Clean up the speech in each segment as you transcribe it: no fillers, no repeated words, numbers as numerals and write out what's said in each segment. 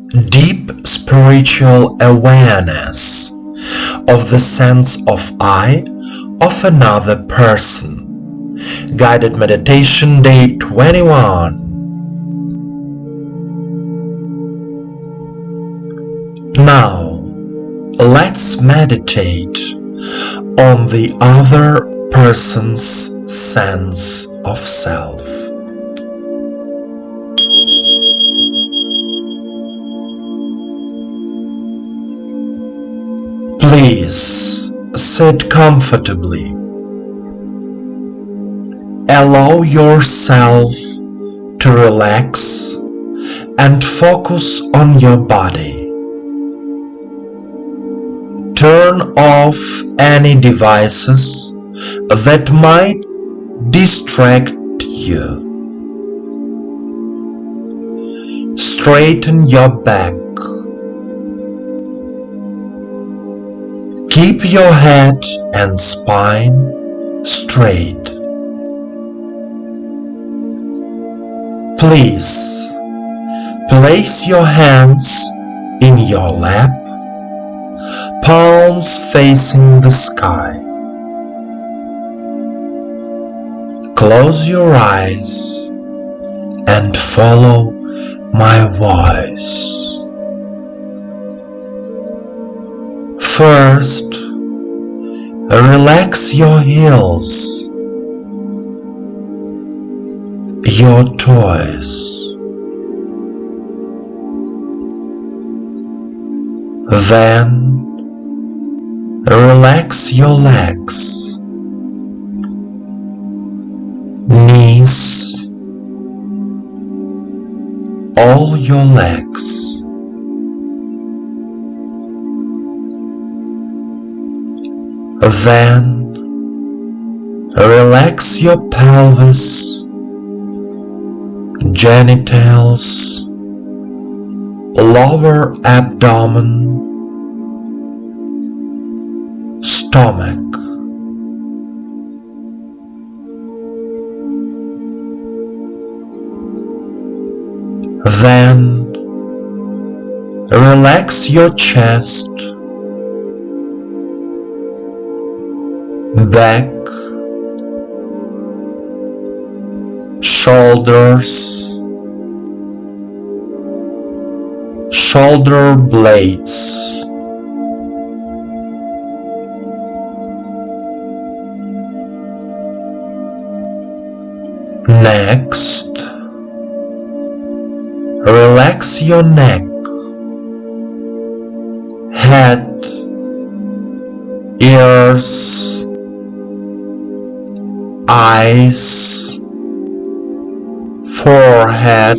deep spiritual awareness of the sense of I of another person. Guided Meditation Day 21. Now, let's meditate on the other person's sense of self. Please sit comfortably. Allow yourself to relax and focus on your body. Turn off any devices that might distract you. Straighten your back. Keep your head and spine straight. Please place your hands in your lap, palms facing the sky. Close your eyes and follow my voice. First, relax your heels, your toes. Then, relax your legs, knees, all your legs. Then, relax your pelvis, genitals, lower abdomen, stomach. Then, relax your chest, back, shoulders, shoulder blades. Next, relax your neck, head, ears, eyes, forehead,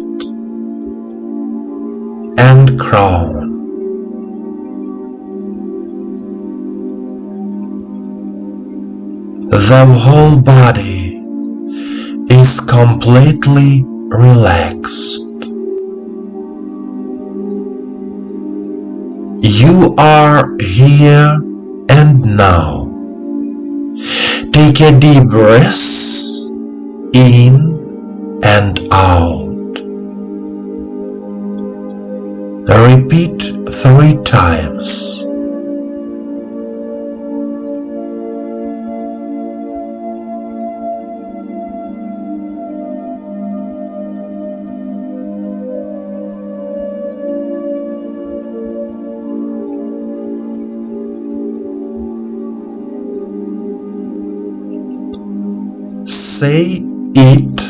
and crown. The whole body is completely relaxed. You are here and now. Take a deep breath in and out. Repeat 3 times. Say it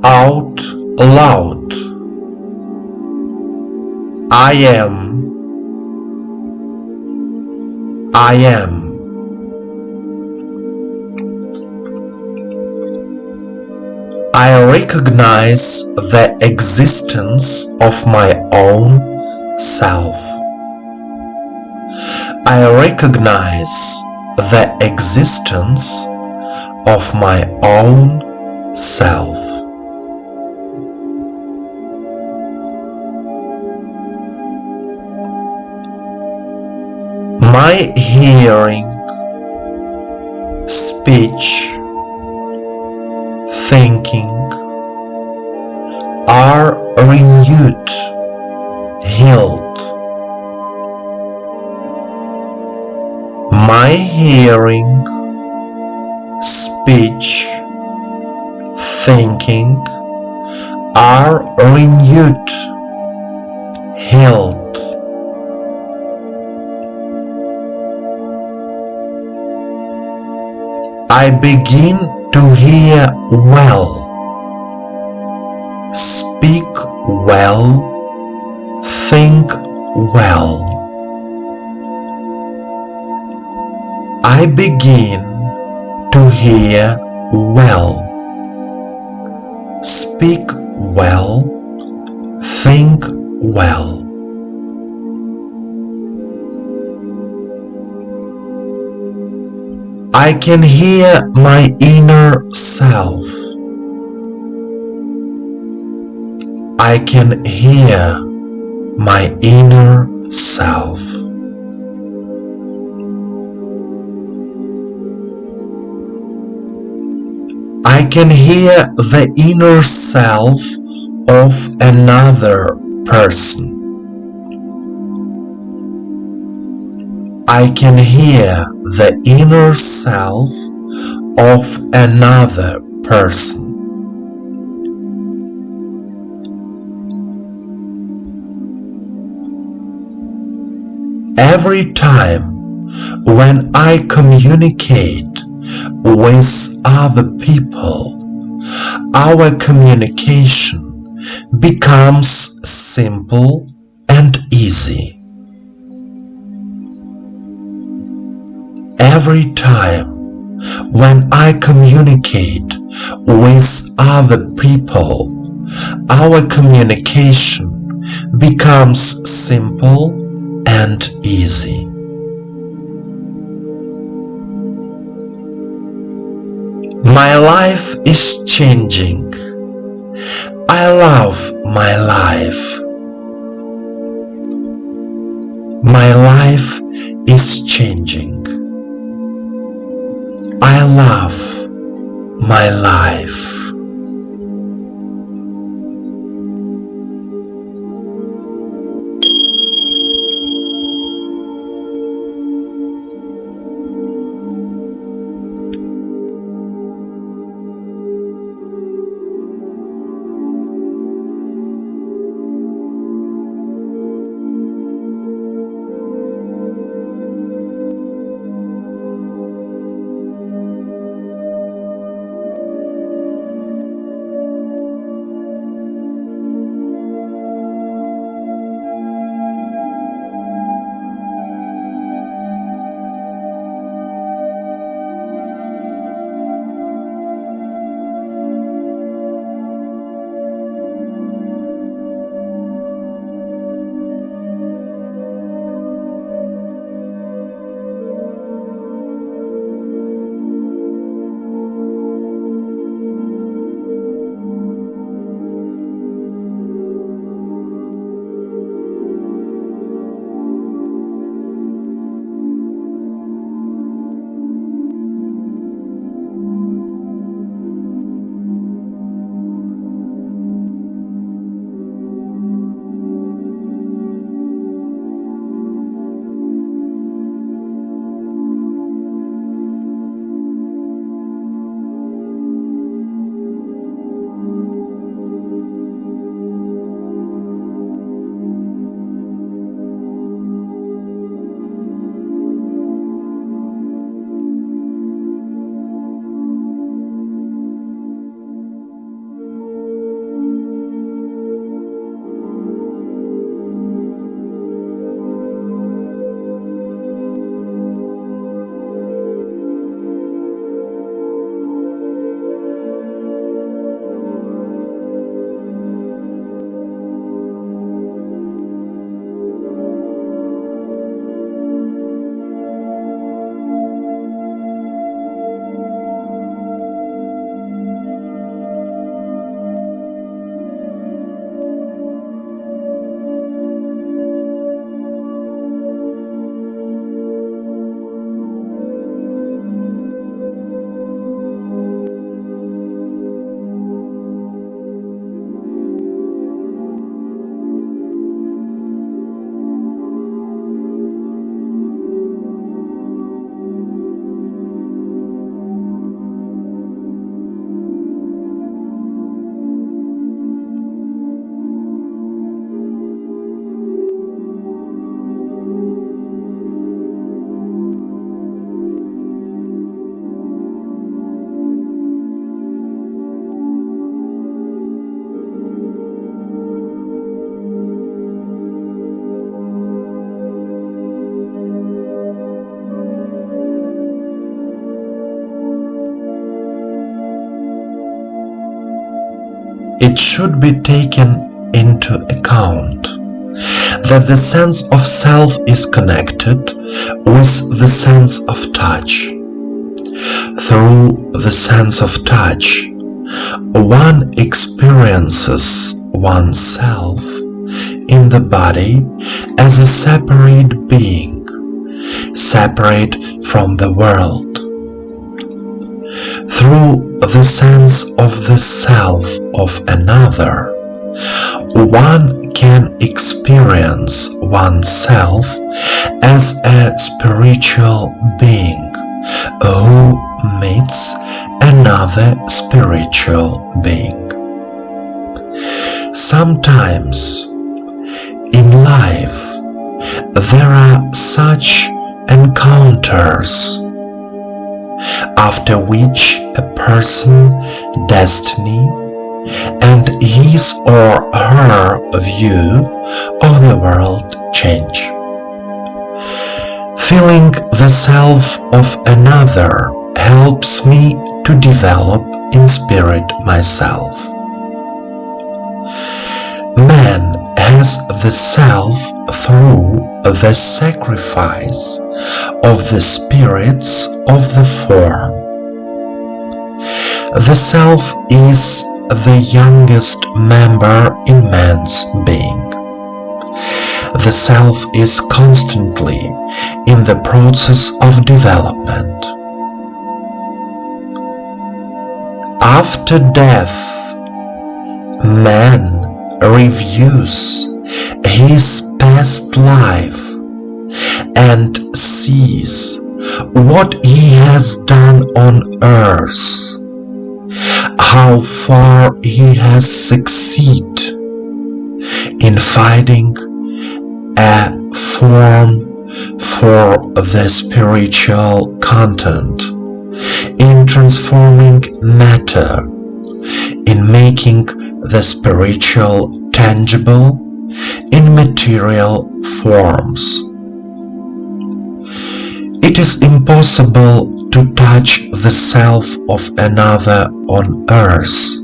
out loud. I am. I am. I recognize the existence of my own self. I recognize the existence of my own self. My hearing, speech, thinking are renewed, healed. My hearing, speech, thinking are renewed, healed. I begin to hear well, speak well, think well. I begin to hear well, speak well, think well. I can hear my inner self. I can hear my inner self. I can hear the inner self of another person. I can hear the inner self of another person. Every time when I communicate with other people, our communication becomes simple and easy. Every time when I communicate with other people, our communication becomes simple and easy. My life is changing. I love my life. My life is changing. I love my life. it should be taken into account that the sense of self is connected with the sense of touch. Through the sense of touch, one experiences oneself in the body as a separate being, separate from the world. Through the sense of the self of another, one can experience oneself as a spiritual being who meets another spiritual being. Sometimes in life there are such encounters after which a person's destiny and his or her view of the world change. Feeling the self of another helps me to develop in spirit myself. Man has the self through the sacrifice of the spirits of the form. The self is the youngest member in man's being. The self is constantly in the process of development. After death, man reviews his past life and sees what he has done on earth, how far he has succeeded in finding a form for the spiritual content, in transforming matter, in making the spiritual tangible in material forms. It is impossible to touch the self of another on earth,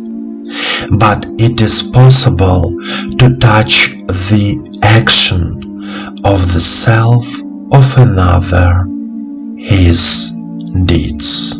but it is possible to touch the action of the self of another, his deeds.